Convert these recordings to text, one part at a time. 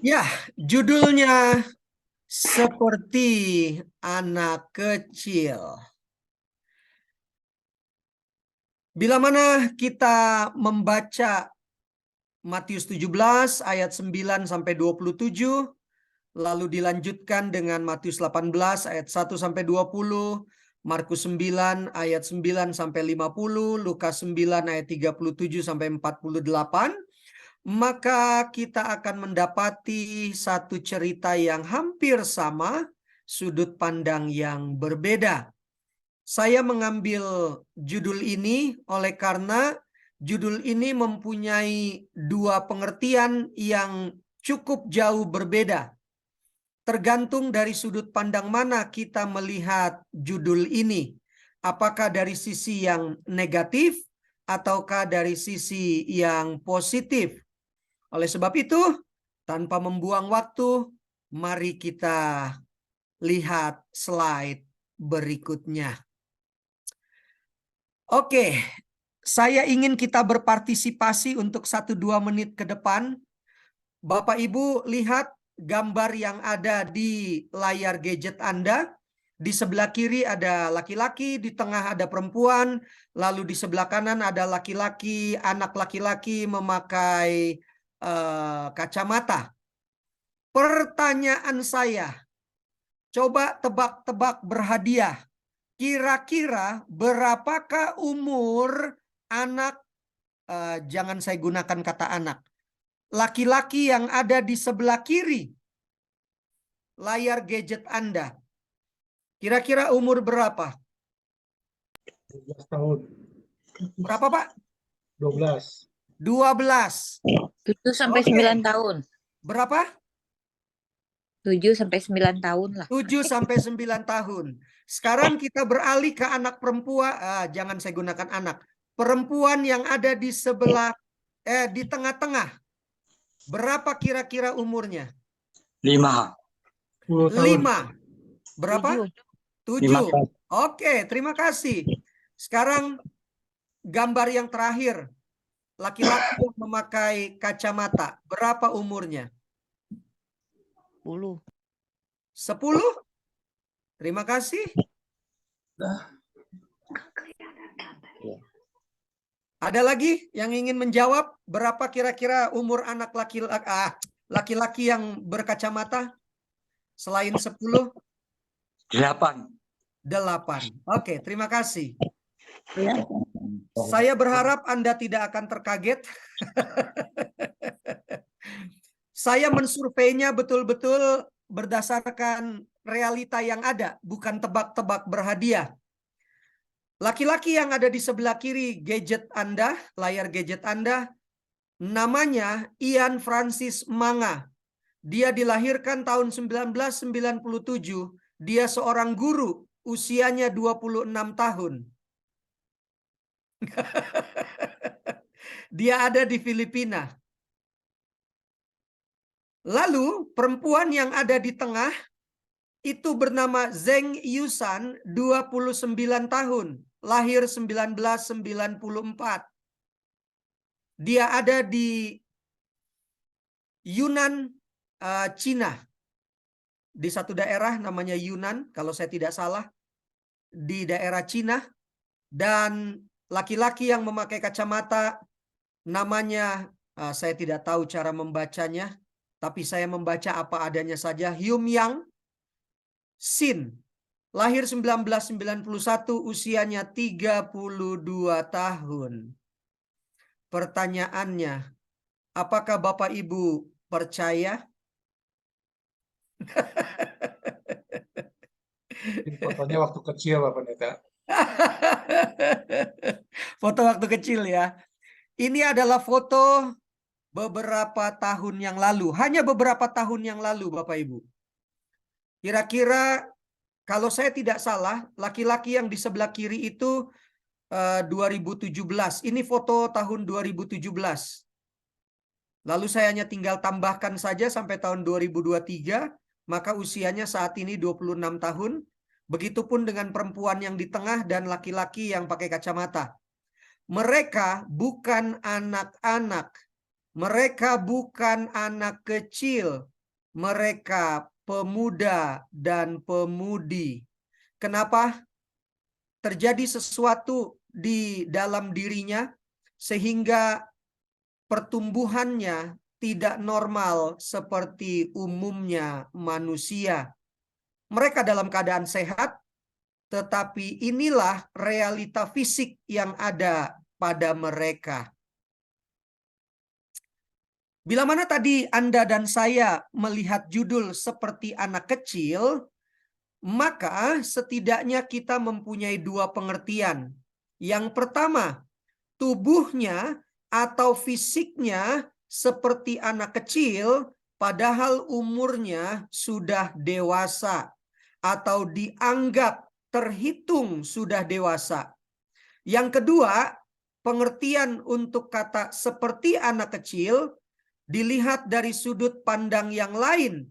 Ya, judulnya seperti anak kecil. Bila mana kita membaca Matius 17 ayat 9 sampai 27, lalu dilanjutkan dengan Matius 18 ayat 1 sampai 20, Markus 9 ayat 9 sampai 50, Lukas 9 ayat 37 sampai 48, maka kita akan mendapati satu cerita yang hampir sama, sudut pandang yang berbeda. Saya mengambil judul ini oleh karena judul ini mempunyai dua pengertian yang cukup jauh berbeda. Tergantung dari sudut pandang mana kita melihat judul ini. Apakah dari sisi yang negatif ataukah dari sisi yang positif. Oleh sebab itu, tanpa membuang waktu, mari kita lihat slide berikutnya. Oke, saya ingin kita berpartisipasi untuk 1-2 menit ke depan. Bapak Ibu lihat gambar yang ada di layar gadget Anda. Di sebelah kiri ada laki-laki, di tengah ada perempuan, lalu di sebelah kanan ada laki-laki, anak laki-laki memakai kacamata. Pertanyaan saya, coba tebak-tebak berhadiah. Kira-kira berapakah umur anak, jangan saya gunakan kata anak, laki-laki yang ada di sebelah kiri layar gadget Anda? Kira-kira umur berapa? 12 tahun. Berapa, Pak? 12. 12. 7 sampai Oke. 9 tahun. Berapa? 7 sampai 9 tahun lah. 7 sampai 9 tahun. Sekarang kita beralih ke anak perempuan, jangan saya gunakan anak. Perempuan yang ada di sebelah, di tengah-tengah. Berapa kira-kira umurnya? 5. 10 tahun. 5. Berapa? 7. 5. Oke, terima kasih. Sekarang gambar yang terakhir. Laki-laki yang memakai kacamata. Berapa umurnya? 10. 10? Terima kasih. Ada lagi yang ingin menjawab berapa kira-kira umur anak laki-laki yang berkacamata? Selain 10? 8. 8. Oke, terima kasih. Saya berharap Anda tidak akan terkaget. Saya mensurveinya betul-betul berdasarkan realita yang ada, bukan tebak-tebak berhadiah. Laki-laki yang ada di sebelah kiri gadget Anda, layar gadget Anda, namanya Ian Francis Manga. Dia dilahirkan tahun 1997. Dia seorang guru, usianya 26 tahun. Dia ada di Filipina. Lalu perempuan yang ada di tengah itu bernama Zeng Yusan, 29 tahun, lahir 1994. Dia ada di Yunnan, Cina. Di satu daerah namanya Yunnan, kalau saya tidak salah, di daerah Cina. Dan laki-laki yang memakai kacamata namanya, saya tidak tahu cara membacanya, tapi saya membaca apa adanya saja, Hyum Yang Sin, lahir 1991, usianya 32 tahun. Pertanyaannya, apakah Bapak Ibu percaya? Ini fotonya waktu kecil, Pak Pendeta. Foto waktu kecil ya. Ini adalah foto beberapa tahun yang lalu. Hanya beberapa tahun yang lalu, Bapak Ibu. Kira-kira kalau saya tidak salah, laki-laki yang di sebelah kiri itu 2017. Ini foto tahun 2017. Lalu saya hanya tinggal tambahkan saja sampai tahun 2023, maka usianya saat ini 26 tahun. Begitupun dengan perempuan yang di tengah dan laki-laki yang pakai kacamata. Mereka bukan anak-anak. Mereka bukan anak kecil, mereka pemuda dan pemudi. Kenapa? Terjadi sesuatu di dalam dirinya sehingga pertumbuhannya tidak normal seperti umumnya manusia. Mereka dalam keadaan sehat, tetapi inilah realita fisik yang ada pada mereka. Bila mana tadi Anda dan saya melihat judul seperti anak kecil, maka setidaknya kita mempunyai dua pengertian. Yang pertama, tubuhnya atau fisiknya seperti anak kecil, padahal umurnya sudah dewasa atau dianggap terhitung sudah dewasa. Yang kedua, pengertian untuk kata seperti anak kecil dilihat dari sudut pandang yang lain.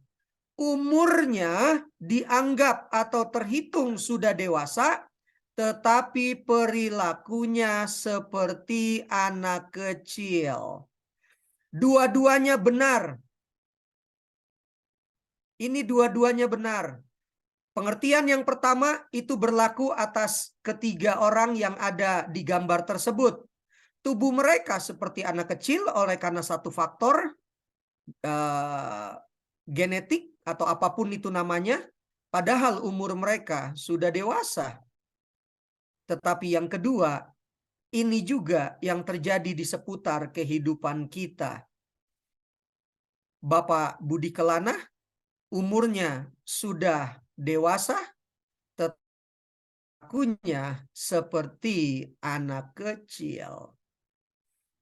Umurnya dianggap atau terhitung sudah dewasa, tetapi perilakunya seperti anak kecil. Dua-duanya benar. Ini dua-duanya benar. Pengertian yang pertama itu berlaku atas ketiga orang yang ada di gambar tersebut. Tubuh mereka seperti anak kecil oleh karena satu faktor genetik atau apapun itu namanya, padahal umur mereka sudah dewasa. Tetapi yang kedua, ini juga yang terjadi di seputar kehidupan kita. Bapak Budi Kelana umurnya sudah dewasa, tetapi seperti anak kecil.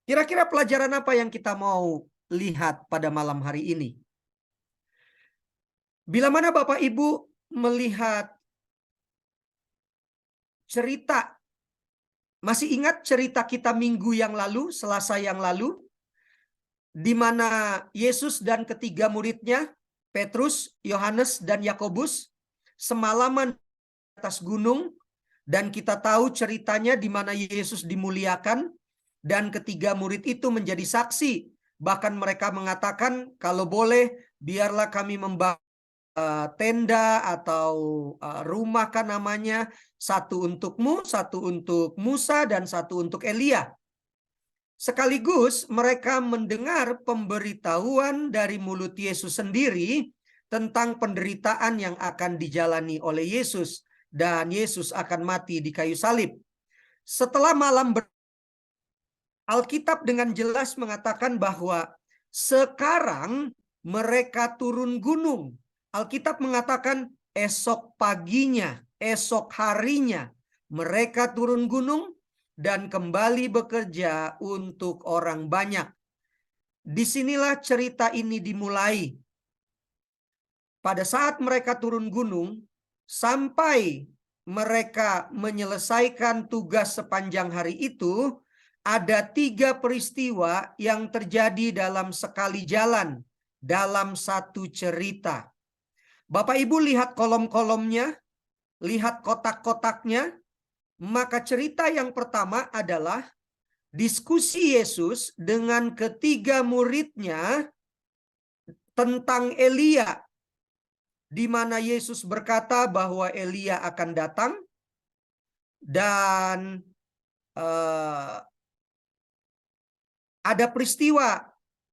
Kira-kira pelajaran apa yang kita mau lihat pada malam hari ini? Bila mana Bapak Ibu melihat cerita, masih ingat cerita kita minggu yang lalu, Selasa yang lalu, di mana Yesus dan ketiga muridnya, Petrus, Yohanes, dan Yakobus, semalaman di atas gunung, dan kita tahu ceritanya di mana Yesus dimuliakan, dan ketiga murid itu menjadi saksi. Bahkan mereka mengatakan, kalau boleh, biarlah kami membangun tenda atau rumah kan namanya, satu untukmu, satu untuk Musa, dan satu untuk Elia. Sekaligus mereka mendengar pemberitahuan dari mulut Yesus sendiri tentang penderitaan yang akan dijalani oleh Yesus, dan Yesus akan mati di kayu salib. Setelah malam Alkitab dengan jelas mengatakan bahwa sekarang mereka turun gunung. Alkitab mengatakan esok paginya, esok harinya mereka turun gunung dan kembali bekerja untuk orang banyak. Disinilah cerita ini dimulai. Pada saat mereka turun gunung, sampai mereka menyelesaikan tugas sepanjang hari itu, ada 3 peristiwa yang terjadi dalam sekali jalan, dalam satu cerita. Bapak Ibu lihat kolom-kolomnya, lihat kotak-kotaknya, maka cerita yang pertama adalah diskusi Yesus dengan ketiga muridnya tentang Elia, di mana Yesus berkata bahwa Elia akan datang, dan ada peristiwa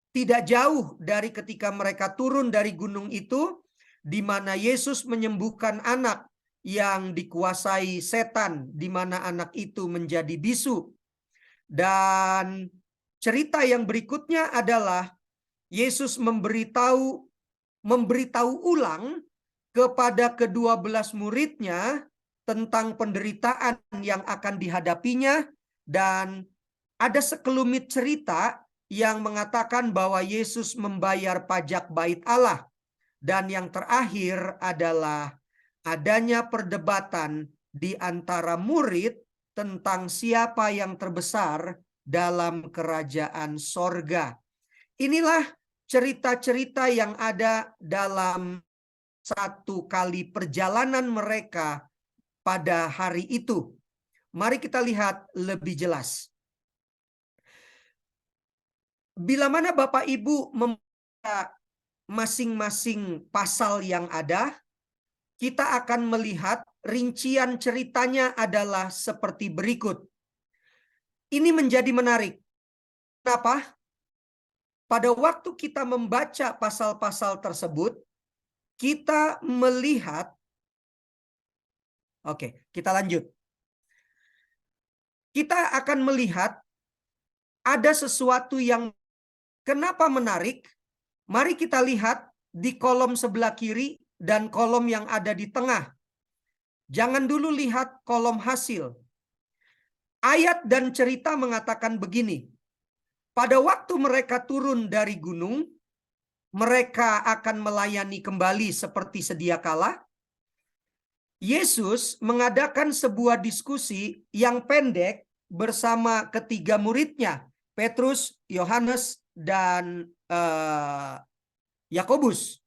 tidak jauh dari ketika mereka turun dari gunung itu, di mana Yesus menyembuhkan anak yang dikuasai setan, di mana anak itu menjadi bisu. Dan cerita yang berikutnya adalah Yesus memberitahu ulang kepada ke-12 muridnya tentang penderitaan yang akan dihadapinya, dan ada sekelumit cerita yang mengatakan bahwa Yesus membayar pajak bait Allah. Dan yang terakhir adalah adanya perdebatan di antara murid tentang siapa yang terbesar dalam kerajaan sorga. Inilah cerita-cerita yang ada dalam satu kali perjalanan mereka pada hari itu. Mari kita lihat lebih jelas. bila mana Bapak Ibu membaca masing-masing pasal yang ada, kita akan melihat rincian ceritanya adalah seperti berikut. Ini menjadi menarik. Kenapa? Pada waktu kita membaca pasal-pasal tersebut, kita melihat, oke, kita lanjut. Kita akan melihat ada sesuatu yang kenapa menarik. Mari kita lihat di kolom sebelah kiri dan kolom yang ada di tengah. Jangan dulu lihat kolom hasil. Ayat dan cerita mengatakan begini. Pada waktu mereka turun dari gunung, mereka akan melayani kembali seperti sedia kala. Yesus mengadakan sebuah diskusi yang pendek bersama ketiga muridnya, Petrus, Yohanes, dan Yakobus.